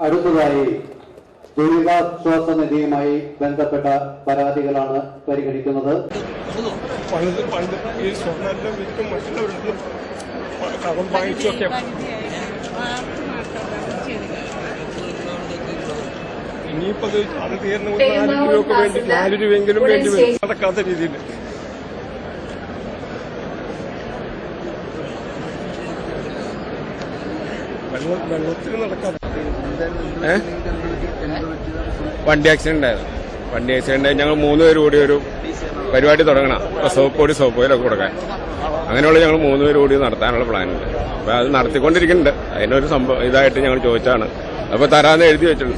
അടുത്തതായി ദുരിതാശ്വാസ നിധിയുമായി ബന്ധപ്പെട്ട പരാതികളാണ് പരിഗണിക്കുന്നത്. ഈ സ്വർണ്ണം വിറ്റും മറ്റുള്ളവരുടെ കടം വാങ്ങിച്ചൊക്കെ ഇനിയിപ്പോ അത് തീർന്നു 4 രൂപയ്ക്ക് വേണ്ടി 4 രൂപയെങ്കിലും വേണ്ടി വരും. നടക്കാത്ത രീതിയിൽ വെള്ളത്തിന് നടക്കാത്ത വണ്ടി ആക്സിഡന്റ് ആയിരുന്നു. വണ്ടി ആക്സിഡന്റ് ആയി ഞങ്ങൾ 3 പേര് കൂടി ഒരു പരിപാടി തുടങ്ങണം. സോപ്പ് ഓയിലൊക്കെ കൊടുക്കാൻ. അങ്ങനെയുള്ള ഞങ്ങൾ 3 പേര് കൂടി നടത്താനുള്ള പ്ലാനുണ്ട്. അപ്പൊ അത് നടത്തിക്കൊണ്ടിരിക്കുന്നുണ്ട്. അതിനൊരു സംഭവം ഇതായിട്ട് ഞങ്ങൾ ചോദിച്ചാണ്. അപ്പൊ തരാതെ എഴുതിയിട്ടുണ്ട്.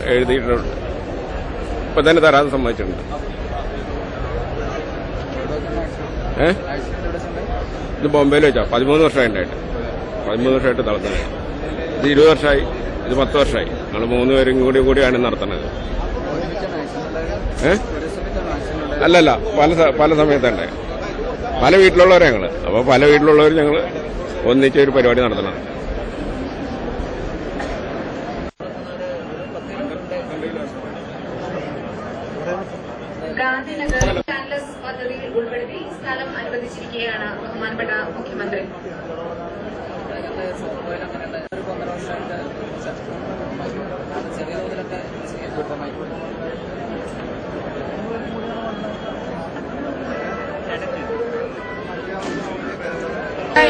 ഇപ്പൊ തന്നെ തരാതെ സമ്മതിച്ചിട്ടുണ്ട്. ഇത് ബോംബെയിൽ വെച്ചാ 13 വർഷമായി ഉണ്ടായിട്ട്. 13 വർഷമായിട്ട് നടത്തുന്നത്. ഇത് 20 വർഷമായി. ഇത് 10 വർഷമായി. ഞങ്ങൾ 3 പേരും കൂടിയാണ് നടത്തുന്നത്. അല്ലല്ല, പല സമയത്തുണ്ട്. പല വീട്ടിലുള്ളവരെ ഞങ്ങൾ. അപ്പോൾ പല വീട്ടിലുള്ളവർ ഞങ്ങൾ ഒന്നിച്ച് ഒരു പരിപാടി നടത്തണം. ഗാന്ധിനഗർ കാൻലസ് പദ്ധതിയിൽ ഉൾപ്പെടുത്തി സ്ഥലം അനുവദിച്ചിരിക്കുകയാണ് ബഹുമാനപ്പെട്ട മുഖ്യമന്ത്രി.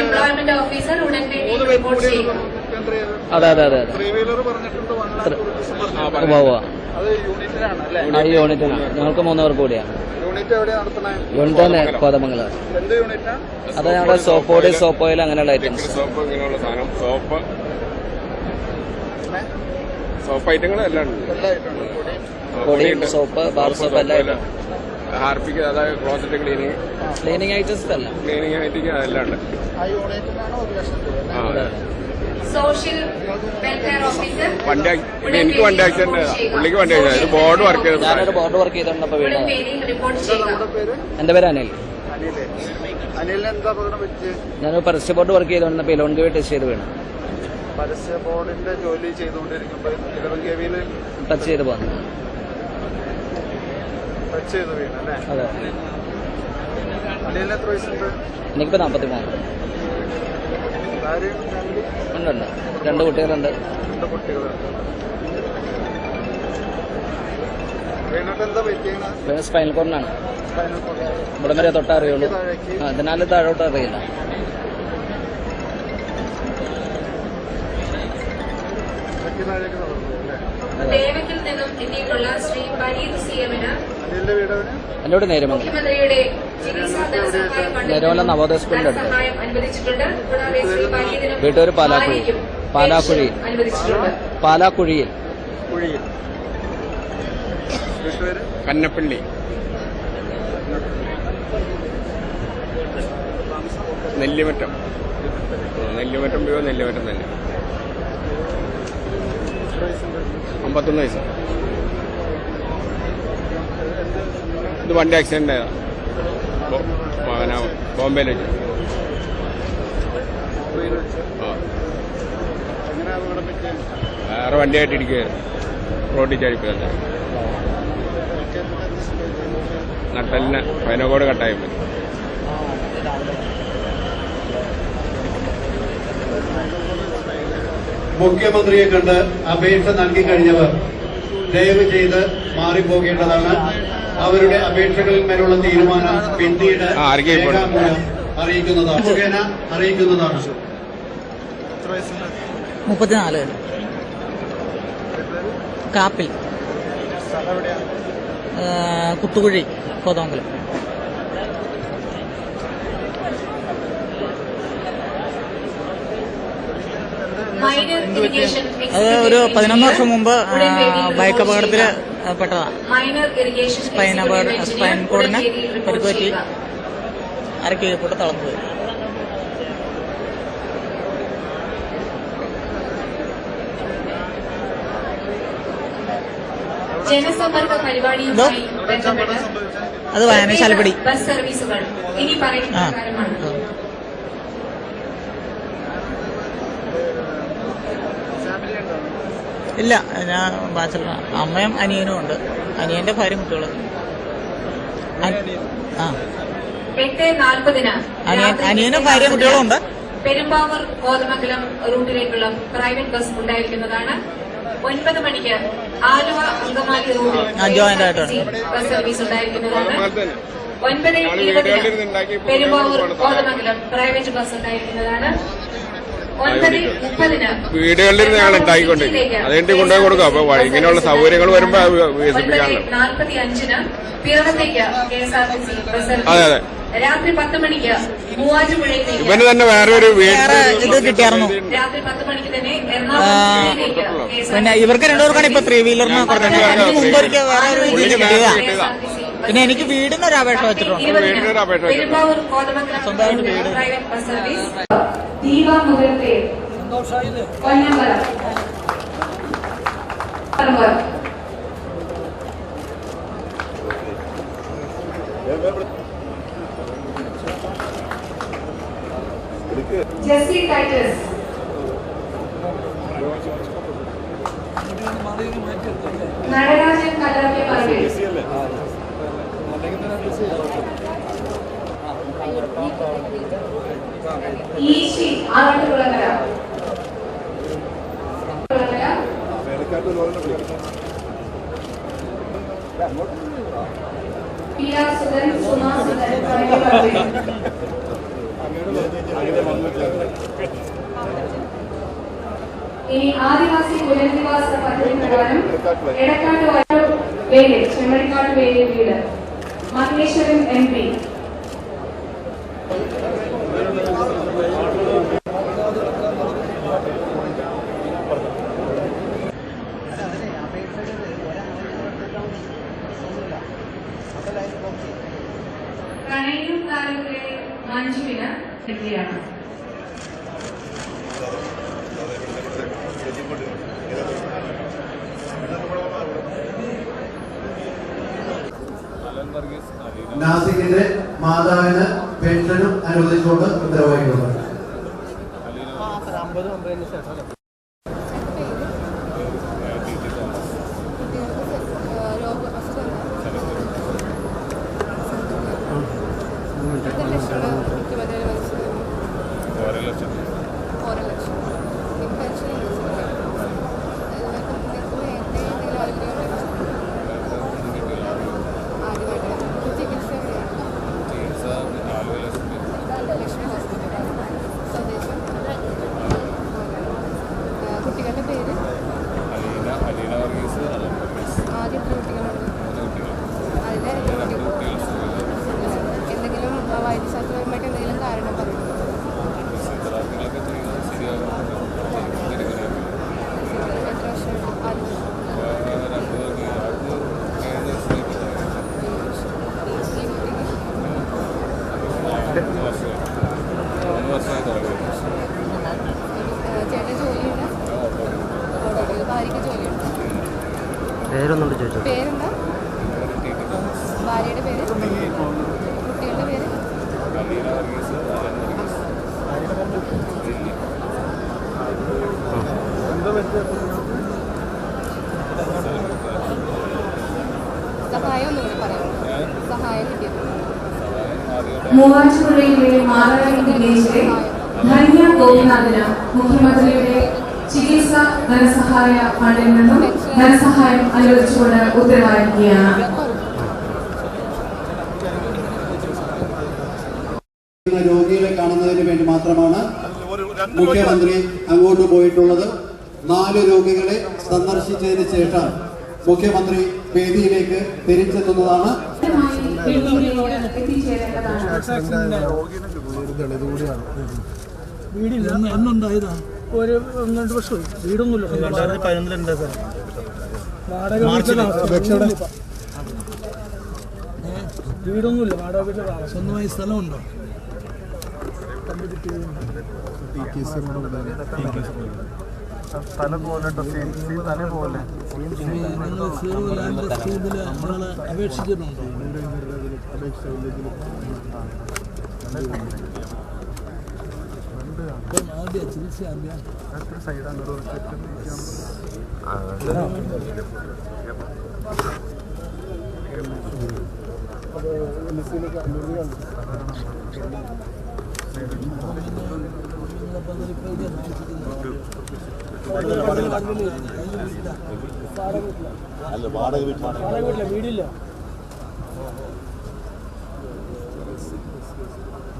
എംപ്ലോയ്മെന്റ് ഓഫീസർ ഉടൻ റിപ്പോർട്ട് ചെയ്യും. അതെ യൂണിറ്റിനാണ്. ഞങ്ങൾക്ക് 3 പേർക്ക് കൂടിയാണ്. യൂണിറ്റ് തന്നെ കോതമംഗലം. അത് ഞങ്ങളുടെ സോപ്പ് ഓയിൽ അങ്ങനെയുള്ള ഐറ്റംസ്. സോപ്പ് ഐറ്റങ്ങളെല്ലാം പൊടിയും സോപ്പ്, ബാർ സോപ്പ് എല്ലാം. ഹാർപ്പിക്ക്, അതായത് ക്ലോസറ്റ് ക്ലീനിങ് ഐറ്റംസ് എല്ലാം. ക്ലീനിങ് ഐറ്റം എല്ലാം ഉണ്ട്. സോഷ്യൽ വെൽഫെയർ ഓഫീസർ എനിക്ക് വണ്ടി ആക്സിഡന്റ്, പുള്ളിക്ക് വണ്ടി ആക്സിഡന്റ്. ബോർഡ് വർക്ക് ചെയ്തു. ഞാനൊരു ബോർഡ് വർക്ക് ചെയ്തിട്ടുണ്ടപ്പോ വീട്. എന്റെ പേര് അനിൽ. ഞാനൊരു പരസ്യ ബോർഡ് വർക്ക് ചെയ്തോണ്ടിരുന്നപ്പോ ഇലോൺ ഗവി ടെസ്റ്റ് ചെയ്ത് വീണു. പരസ്യ ബോർഡിന്റെ ജോലി ചെയ്തുകൊണ്ടിരിക്കുമ്പോൾ ടച്ച് ചെയ്ത് പോന്നു. അതെ. എനിക്കിപ്പോ 43. ഉണ്ട്. 2 കുട്ടികളുണ്ട്. സ്പൈനൽ കോർഡിനാണ്. ഇവിടെ വരെ തൊട്ട അറിയുള്ളൂ. അതിനാൽ താഴോട്ട് അറിയില്ല. ദേവകിൽ നിന്നും എത്തിയിട്ടുള്ള ശ്രീ പരീത് സിഎമ്മിന് എന്റെ വീട് നേരമംഗലം. നേരമംഗലം നവോദയ സ്കൂളിന്റെ അടുത്ത്. വീട്ടൂര് പാലാക്കുഴിയിൽ കന്നപ്പള്ളി, നെല്ലിമറ്റം തന്നെ. 51 വയസ്സ്. ഇത് വണ്ടി ആക്സിഡന്റ് ആയതാ. ബോംബെയിൽ വെച്ച്. വേറെ വണ്ടിയായിട്ട് ഇരിക്കുകയായിരുന്നു. റോഡിൽ ചാടിപ്പോയത്. നട്ടലിന് പൈനക്കോട് കട്ടായി പോയി. മുഖ്യമന്ത്രിയെ കണ്ട് അപേക്ഷ നൽകി കഴിഞ്ഞവർ ദയവ് ചെയ്ത് മാറിപ്പോകേണ്ടതാണ്. അവരുടെ അപേക്ഷകളിൽ മേലുള്ള തീരുമാനം പിന്നീട് അറിയിക്കുന്നതാണ്. 34 കാപ്പിൽ കുത്തുകുഴി കോതമംഗലം. അത് ഒരു 11 വർഷം മുമ്പ് ബൈക്ക് അപകടത്തിൽ പെട്ടതാണ്. സ്പൈൻ കോഡിന് പരിക്കുപറ്റി അരക്ക് കീഴ്പോട്ട് തളർന്നുപോയി. ജനസമ്പർക്ക പരിപാടിയുമായി ബന്ധപ്പെട്ട് അത് വയനാട് ശാലപ്പടി ബസ് സർവീസുകൾ ഇനി പറയുന്ന കാര്യമാണ്. ഇല്ല, ഞാൻ ബാച്ചലറാണ്. അമ്മയും അനിയനും ഉണ്ട്. അനിയന്റെ ഭാര്യ കുട്ടികളും. ആ, 8:40 അനിയനും ഭാര്യ കുട്ടികളും ഉണ്ട്. പെരുമ്പാവൂർ കോതമംഗലം റൂട്ടിലേക്കുള്ള പ്രൈവറ്റ് ബസ് ഉണ്ടായിരിക്കുന്നതാണ്. 9 മണിക്ക് ആലുവ അങ്കമാലി റൂട്ടിൽ ജോയിന്റ് ആയിട്ടാണ് ബസ് സർവീസ് ഉണ്ടായിരിക്കുന്നതാണ്. 9:20 പെരുമ്പാവൂർ കോതമംഗലം പ്രൈവറ്റ് ബസ് ഉണ്ടായിരിക്കുന്നതാണ്. 9:30 വീടുകളിൽ ഞങ്ങൾ ഉണ്ടാക്കിക്കൊണ്ടിരിക്കും. അതെന്ത് കൊണ്ടുപോയി കൊടുക്കും. അപ്പൊ ഇങ്ങനെയുള്ള സൗകര്യങ്ങൾ വരുമ്പോ വികസിപ്പിക്കാനുണ്ട്. 9:45 പിറവത്തേക്ക് KSRTC ബസ് സർവീസ്. അതെ അതെ. രാത്രി 10 മണിക്ക് മൂവാറ്റുപുഴയിലേക്ക്. ഇവന് തന്നെ വേറെ ഒരു ഇത് കിട്ടിയായിരുന്നു. രാത്രി 10 മണിക്ക് തന്നെ എറണാകുളത്തേക്ക് പിന്നെ ഇവർക്ക് രണ്ടുപേർക്കാണ് ഇപ്പൊ 3 വീലറിന് കൊടുക്കുന്നത്. മുമ്പ് ഒരിക്കൽ വേറെ ഒരു ഇതിന് കിട്ടിയതാ. പിന്നെ എനിക്ക് വീടിനൊരു അപേക്ഷ വെച്ചിട്ടുണ്ട്. പെരുമ്പാവൂർ കോതമംഗലം സ്വന്തമായിട്ട് വീട്. Private bus service. ദീപ മുഖത്തെ കൊല്ലംകര ജെസ്സി ടൈറ്റസ്. നടരാജൻ കല്ലറയ്ക്ക് പറമ്പിൽ. ഈശി ആറാട്ടുകുളങ്ങര. പി ആർ സുധൻ, സുമാ സുധൻ തുടങ്ങിയ പറമ്പിൽ. ഇനി ആദിവാസി പുനരധിവാസ പദ്ധതി പ്രകാരം എടക്കാട്ട് വേലി ചെമ്മരിക്കാട്ട് വേലി വീട് മഹേശ്വരൻ MP. കണയൂർ താലൂക്കിലെ മഞ്ജുവിന് എത്തിയാണ്. നാസിക്കിന്റെ മാതാവിന് പെൻഷനും അനുവദിച്ചുകൊണ്ട് ഉത്തരവായിട്ടുണ്ട്. കുട്ടികളുടെ പേര് ആദ്യം കുട്ടികളുണ്ട്. അതിൽ എന്തെങ്കിലും വൈദ്യശാസ്ത്രപരമായിട്ട് എന്തെങ്കിലും കാരണം പറയുന്നത് എത്ര വർഷം ചേട്ടൻ ജോലിയുണ്ട്? ഭാര്യയ്ക്ക് ജോലിയുണ്ട്. പേരെന്താ? ഭാര്യയുടെ പേര്? കുട്ടികളുടെ പേര്? സഹായം ഒന്നുകൂടി പറയാമോ? സഹായം കിട്ടിയത് മൂവാറ്റുപുഴയിലെ മാറായി വില്ലേജിലെ ധന്യ ഗോപിനാഥിന് മുഖ്യമന്ത്രിയുടെ ചികിത്സ ധനസഹായ ഫണ്ടിൽ നിന്നും ധനസഹായം അനുവദിച്ചുകൊണ്ട് ഉത്തരവായിരിക്കുകയാണ്. രോഗികളെ കാണുന്നതിന് വേണ്ടി മാത്രമാണ് മുഖ്യമന്ത്രി അങ്ങോട്ട് പോയിട്ടുള്ളത്. 4 രോഗികളെ സന്ദർശിച്ചതിന് ശേഷം മുഖ്യമന്ത്രി വേദിയിലേക്ക് തിരിച്ചെത്തുന്നതാണ്. വീടില്ല, എന്നുണ്ടായതാ ഒരു 1-2 വർഷമായി. വീടൊന്നുമില്ല. 2011 സാർ വാടക വീടൊന്നുമില്ല. വാടക വീട്ടിലാണ്. സ്വന്തമായി സ്ഥലമുണ്ടോ? സ്ഥലം പോലെ നമ്മളെ അപേക്ഷിച്ചിട്ടുണ്ടോ? ആദ്യ ചികിത്സ ആദ്യ വീടില്ല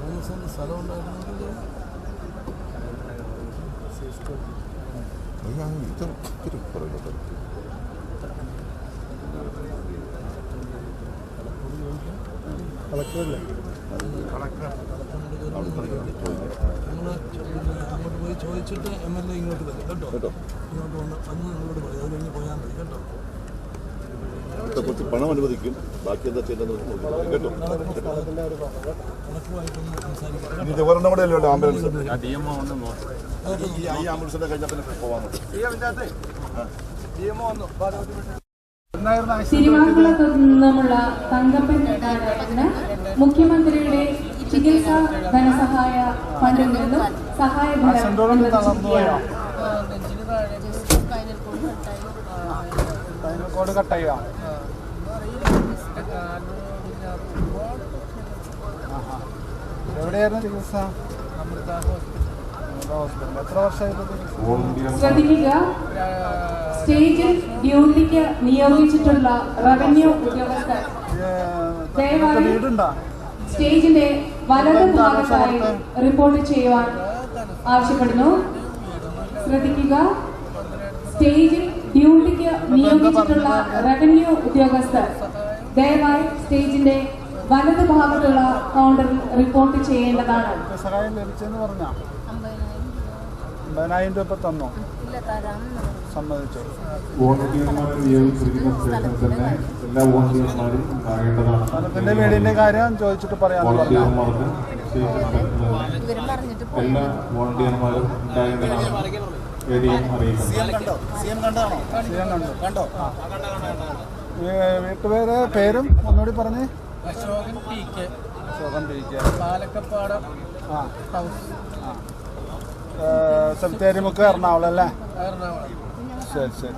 3 സെന്റ് സ്ഥലം ഉണ്ടായിരുന്നെങ്കിൽ കളക്ടറല്ലേ അങ്ങോട്ട് പോയി ചോദിച്ചിട്ട് MLA ഇങ്ങോട്ട് വരും കേട്ടോ. ഇങ്ങോട്ട് വന്ന് അന്ന് നിങ്ങളോട് പറയും. അത് കഴിഞ്ഞ് പോയാൽ മതി കേട്ടോ. കുറച്ച് പണം അനുവദിക്കും, ബാക്കി എന്താ ചെയ്യേണ്ടത് കേട്ടോ. കണക്കുമായിട്ടൊന്ന് സംസാരിക്കാം. ആംബുലൻസ് ഈ ആംബുലൻസിന്റെ കഴിഞ്ഞാൽ പിന്നെ പോവാൻ തിരുവാങ്കുളത്തു നിന്നുമുള്ള തങ്കപ്പൻ നാരായണന് മുഖ്യമന്ത്രിയുടെ ചികിത്സാ ധനസഹായ ഫണ്ടിൽ നിന്നും സഹായധനം അനുവദിച്ചിരിക്കുകയാണ്. എവിടെയായിരുന്നു ചികിത്സ? എത്ര വർഷമായി? ശ്രദ്ധിക്കുക, സ്റ്റേജിൽ ഡ്യൂട്ടിക്ക് നിയോഗിച്ചിട്ടുള്ള റവന്യൂ ഉദ്യോഗസ്ഥർ ദയവായി സ്റ്റേജിന്റെ വലത് ഭാഗത്തായി റിപ്പോർട്ട് ചെയ്യുവാൻ ആവശ്യപ്പെടുന്നു. ശ്രദ്ധിക്കുക, സ്റ്റേജിൽ ഡ്യൂട്ടിക്ക് നിയോഗിച്ചിട്ടുള്ള റവന്യൂ ഉദ്യോഗസ്ഥർ ദയവായി സ്റ്റേജിന്റെ വലത് ഭാഗത്തുള്ള കൗണ്ടറിൽ റിപ്പോർട്ട് ചെയ്യേണ്ടതാണ്. സഹായം ലഭിച്ചെന്ന് പറഞ്ഞാ 50,000 രൂപ തന്നോ? സമ്മതിച്ചു. വോളണ്ടിയർമാർ നിയോഗിച്ചിരിക്കുന്ന സ്റ്റേഷനിൽ തന്നെ എല്ലാ വോളണ്ടിയർമാരും ഉണ്ടാകേണ്ടതാണ്. പിന്നെ വീടിന്റെ കാര്യം ചോദിച്ചിട്ട് പറയാം. വോളണ്ടിയർമാർക്ക് എല്ലാ വോളണ്ടിയർമാരും ഉണ്ടാകേണ്ടതാണ്. വീട്ടുപേര് പേരും ഒന്നുകൂടി പറഞ്ഞേ. അശോകൻ PK, പാലക്കപ്പാട് ഹൗസ്, സെമിത്തേരിമുക്ക്, എറണാകുളം അല്ലേ? എറണാകുളം. ശരി.